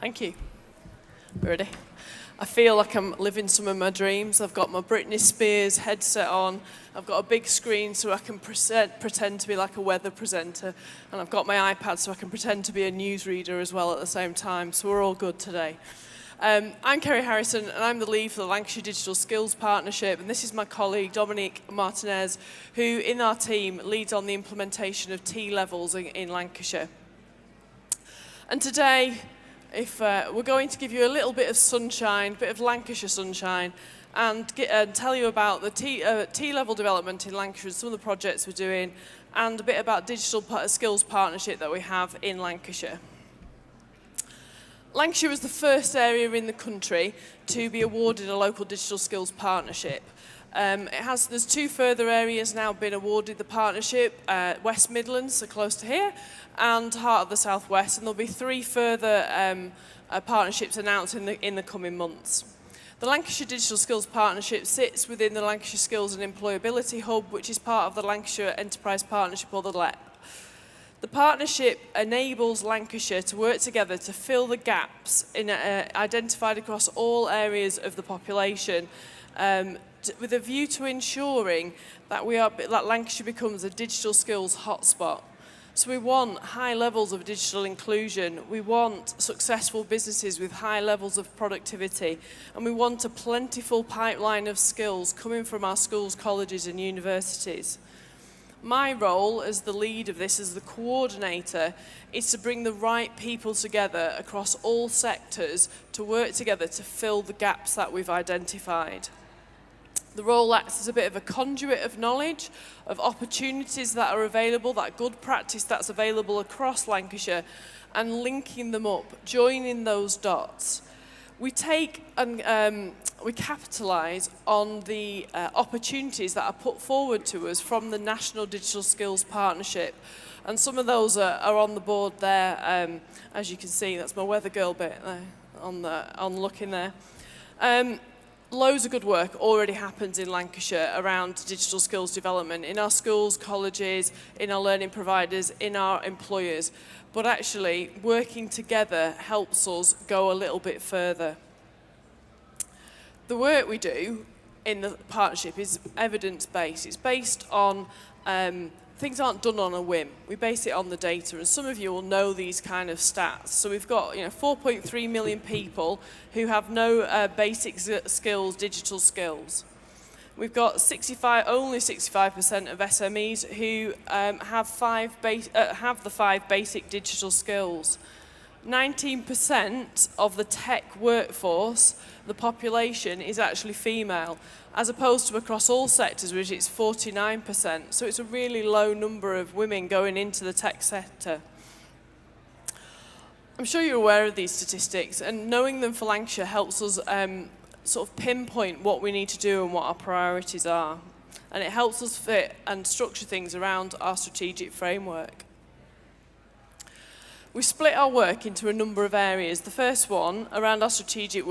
Thank you. Ready? I feel like I'm living some of my dreams. I've got my Britney Spears headset on. I've got a big screen so I can pretend to be like a weather presenter. And I've got my iPad so I can pretend to be a newsreader as well at the same time. So we're all good today. I'm Kerry Harrison, and I'm the lead for the Lancashire Digital Skills Partnership. And this is my colleague, Dominique Martinez, who in our team leads on the implementation of T-levels in Lancashire. And today, we're going to give you a little bit of sunshine, a bit of Lancashire sunshine, and tell you about the T-level development in Lancashire, some of the projects we're doing, and a bit about digital skills partnership that we have in Lancashire. Lancashire was the first area in the country to be awarded a local digital skills partnership. There's two further areas now been awarded the partnership, West Midlands, so close to here, and Heart of the South West, and there'll be three further partnerships announced in the coming months. The Lancashire Digital Skills Partnership sits within the Lancashire Skills and Employability Hub, which is part of the Lancashire Enterprise Partnership, or the LEP. The partnership enables Lancashire to work together to fill the gaps identified across all areas of the population, with a view to ensuring that Lancashire becomes a digital skills hotspot. So we want high levels of digital inclusion, we want successful businesses with high levels of productivity, and we want a plentiful pipeline of skills coming from our schools, colleges and universities. My role as the lead of this, as the coordinator, is to bring the right people together across all sectors to work together to fill the gaps that we've identified. The role acts as a bit of a conduit of knowledge, of opportunities that are available, that good practice that's available across Lancashire, and linking them up, joining those dots. We take and we capitalise on the opportunities that are put forward to us from the National Digital Skills Partnership. And some of those are on the board there, as you can see. That's my weather girl bit there, on looking there. Loads of good work already happens in Lancashire around digital skills development in our schools, colleges, in our learning providers, in our employers. But actually, working together helps us go a little bit further. The work we do in the partnership is evidence-based. It's based on things aren't done on a whim. We base it on the data, and some of you will know these kind of stats. So we've got 4.3 million people who have no basic skills, digital skills. We've got only 65% of SMEs who have the 5 basic digital skills. 19% of the tech workforce, the population, is actually female, as opposed to across all sectors, which is 49%. So it's a really low number of women going into the tech sector. I'm sure you're aware of these statistics, and knowing them for Lancashire helps us sort of pinpoint what we need to do and what our priorities are. And it helps us fit and structure things around our strategic framework. We split our work into a number of areas. The first one, around our strategic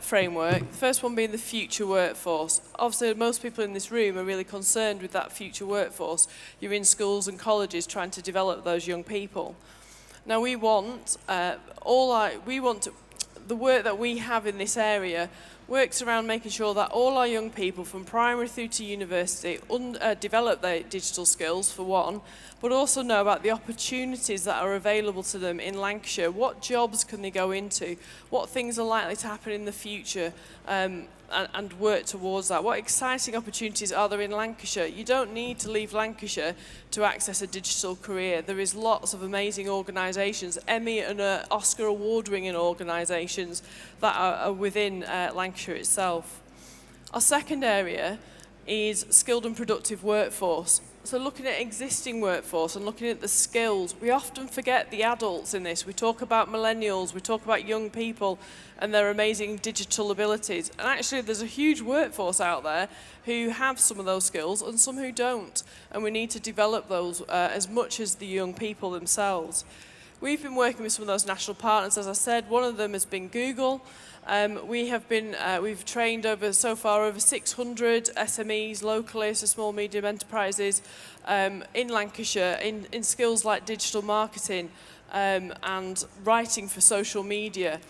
framework, the first one being the future workforce. Obviously, most people in this room are really concerned with that future workforce. You're in schools and colleges trying to develop those young people. Now, the work that we have in this area works around making sure that all our young people from primary through to university develop their digital skills, for one, but also know about the opportunities that are available to them in Lancashire. What jobs can they go into? What things are likely to happen in the future? And work towards that. What exciting opportunities are there in Lancashire? You don't need to leave Lancashire to access a digital career. There is lots of amazing organisations, Emmy and Oscar award-winning organisations that are within Lancashire itself. Our second area is skilled and productive workforce. So looking at existing workforce and looking at the skills, we often forget the adults in this. We talk about millennials, we talk about young people and their amazing digital abilities. And actually there's a huge workforce out there who have some of those skills and some who don't. And we need to develop those as much as the young people themselves. We've been working with some of those national partners, as I said. One of them has been Google. We've trained so far over 600 SMEs locally, so small medium enterprises in Lancashire in skills like digital marketing, and writing for social media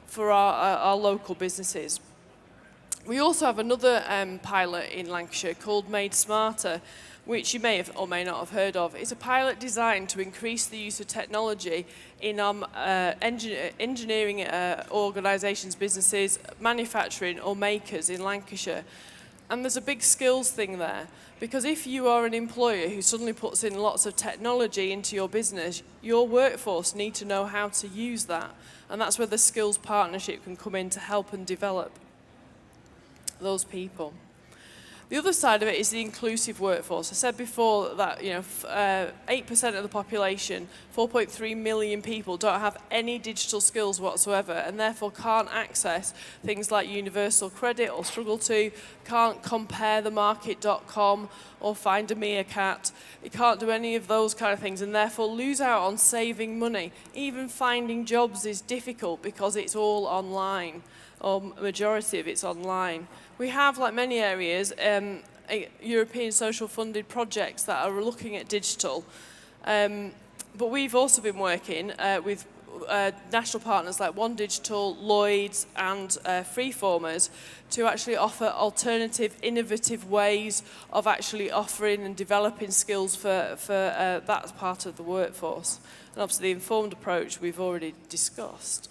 for our local businesses. We also have another pilot in Lancashire called Made Smarter, which you may have or may not have heard of. It's a pilot designed to increase the use of technology in engineering organisations, businesses, manufacturing or makers in Lancashire. And there's a big skills thing there, because if you are an employer who suddenly puts in lots of technology into your business, your workforce need to know how to use that. And that's where the skills partnership can come in to help and develop those people. The other side of it is the inclusive workforce. I said before that 8% of the population, 4.3 million people, don't have any digital skills whatsoever and therefore can't access things like universal credit or struggle to, can't compare the market.com or find a meerkat. It can't do any of those kind of things and therefore lose out on saving money. Even finding jobs is difficult because it's all online, or majority of it's online. We have, like many areas, European social funded projects that are looking at digital. But we've also been working with national partners like One Digital, Lloyds and Freeformers to actually offer alternative, innovative ways of actually offering and developing skills for that part of the workforce. And obviously the informed approach we've already discussed.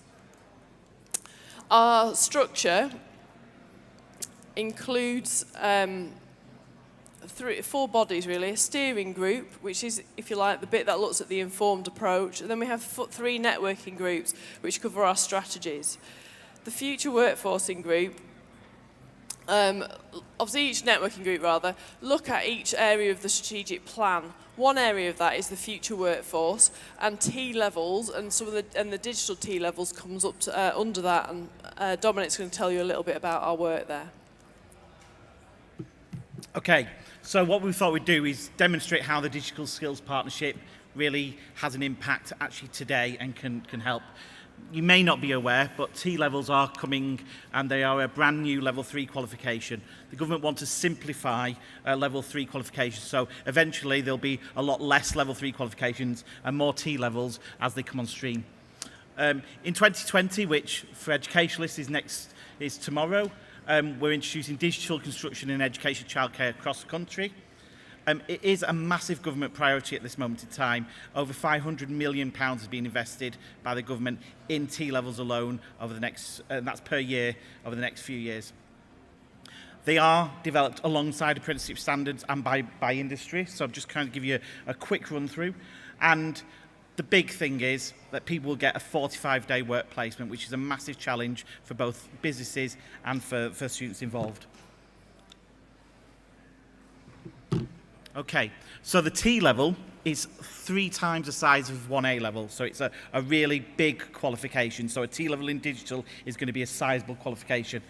Our structure includes 4 bodies really, a steering group, which is, if you like, the bit that looks at the informed approach, and then we have 3 networking groups which cover our strategies. The future workforcing group, obviously each networking group rather, look at each area of the strategic plan. One area of that is the future workforce, and T-levels, and the digital T-levels comes up to, under that, and Dominic's going to tell you a little bit about our work there. Okay, so what we thought we'd do is demonstrate how the Digital Skills Partnership really has an impact actually today and can help. You may not be aware, but T-levels are coming and they are a brand new level 3 qualification. The government want to simplify level 3 qualifications, so eventually there'll be a lot less level 3 qualifications and more T-levels as they come on stream. In 2020, which for educationalists is tomorrow, we're introducing digital construction and education childcare across the country. It is a massive government priority at this moment in time. Over £500 million has been invested by the government in T-levels alone over the next, that's per year, over the next few years. They are developed alongside apprenticeship standards and by industry, so I'll just kind of give you a quick run through. And the big thing is that people will get a 45-day work placement, which is a massive challenge for both businesses and for students involved. Okay, so the T level is 3 times the size of 1A level, so it's a really big qualification. So a T level in digital is going to be a sizable qualification.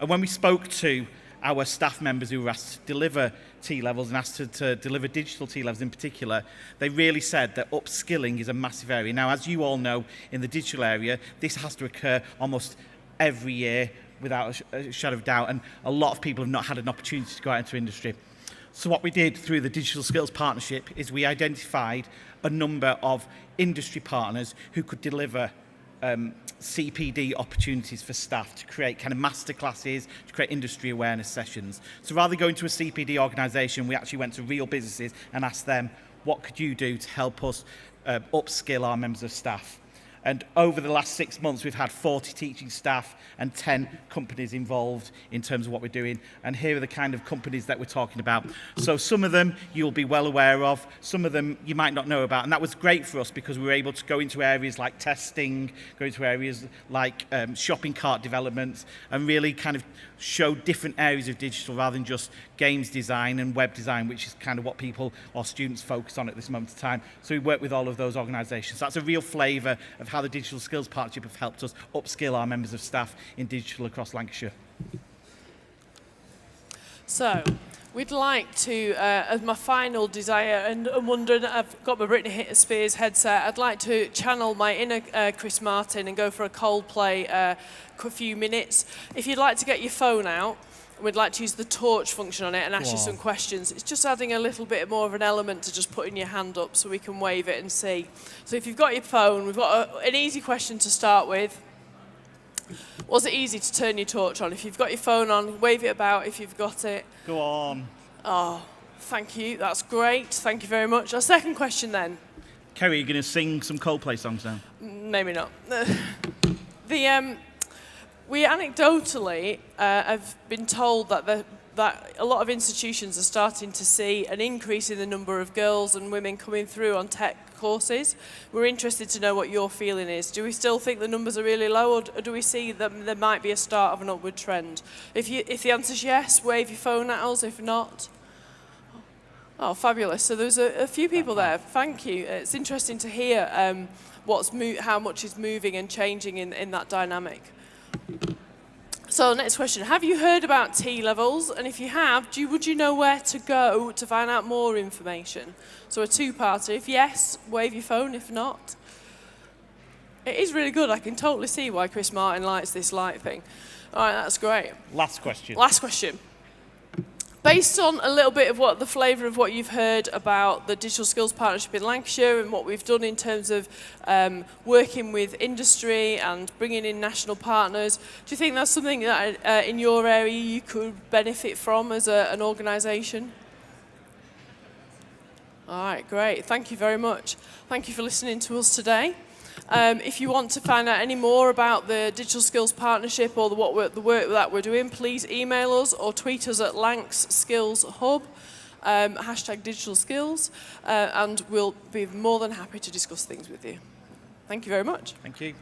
And when we spoke to our staff members who were asked to deliver T-levels and asked to deliver digital T-levels in particular, they really said that upskilling is a massive area. Now, as you all know, in the digital area, this has to occur almost every year without a shadow of doubt, and a lot of people have not had an opportunity to go out into industry. So what we did through the Digital Skills Partnership is we identified a number of industry partners who could deliver CPD opportunities for staff to create kind of masterclasses, to create industry awareness sessions. So rather than going to a CPD organisation, we actually went to real businesses and asked them, what could you do to help us upskill our members of staff? And over the last 6 months, we've had 40 teaching staff and 10 companies involved in terms of what we're doing. And here are the kind of companies that we're talking about. So some of them you'll be well aware of, some of them you might not know about. And that was great for us because we were able to go into areas like testing, go into areas like shopping cart development, and really kind of show different areas of digital rather than just games design and web design, which is kind of what people or students focus on at this moment in time. So we work with all of those organisations. So that's a real flavour of how the Digital Skills Partnership have helped us upskill our members of staff in digital across Lancashire. So, we'd like to, as my final desire, and I'm wondering, I've got my Britney Spears headset, I'd like to channel my inner Chris Martin and go for a Coldplay few minutes. If you'd like to get your phone out, We'd like to use the torch function on it and ask you Wow. some questions. It's just adding a little bit more of an element to just putting your hand up so we can wave it and see. So if you've got your phone, we've got an easy question to start with. Was it easy to turn your torch on? If you've got your phone on, wave it about if you've got it. Go on. Oh, thank you. That's great. Thank you very much. Our second question then. Kerry, you're going to sing some Coldplay songs now? Maybe not. We anecdotally have been told that a lot of institutions are starting to see an increase in the number of girls and women coming through on tech courses. We're interested to know what your feeling is. Do we still think the numbers are really low, or do we see that there might be a start of an upward trend? If the answer's yes, wave your phone at us. If not, oh, fabulous. So there's a few people there. Thank you. It's interesting to hear how much is moving and changing in that dynamic. So next question, have you heard about T-levels? And if you have, would you know where to go to find out more information? So a two-parter. If yes, wave your phone. If not, it is really good. I can totally see why Chris Martin likes this light thing. All right, that's great. Last question. Last question. Based on a little bit of the flavour of what you've heard about the Digital Skills Partnership in Lancashire and what we've done in terms of working with industry and bringing in national partners, do you think that's something that in your area you could benefit from as an organisation? All right, great. Thank you very much. Thank you for listening to us today. If you want to find out any more about the Digital Skills Partnership or the work that we're doing, please email us or tweet us at Lancs Skills Hub, #DigitalSkills, and we'll be more than happy to discuss things with you. Thank you very much. Thank you.